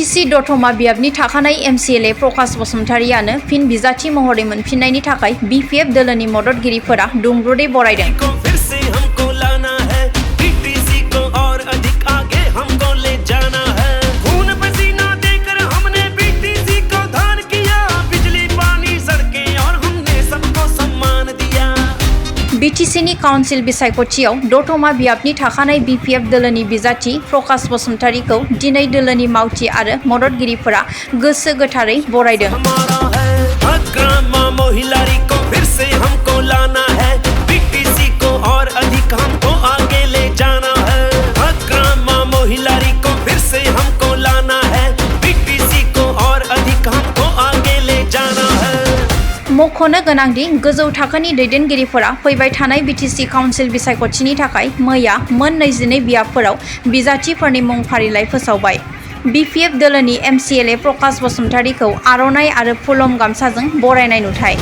BTC दतमा बियाबनि थाखानाय MCLA प्रकाश बसुमतारियानो फिन बिजाथि महरै मोनफिननायनि थाखाय BPF दोलोनि मददगिरिफोरा दुंब्रुदै बरायदों। बिटिसिनि काउन्सिल बिसायख'थियाव दतमा बियाबनि थाखानाय BPF दोलोनि बिजाथि प्रकाश बसुमतारिखौ दिनै दोलोनि मावथि आरो मददगिरिफोरा गोसो गोथारै बरायदों। मख'नो गोनांदि गोजौ थाखोनि दैदेनगिरिफोरा फैबाय थानाय बिटिसि काउन्सिल बिसायख'थिनि थाखाय मैया मोन 22 बियाबफोराव बिजाथिफोरनि मुं फारिलाइ फोसावबाय। BPF दोलोनि MCLA प्रकाश बसुमतारिखौ आर'नाइ आरो फुलम गामसाजों बरायनाय नुथाय।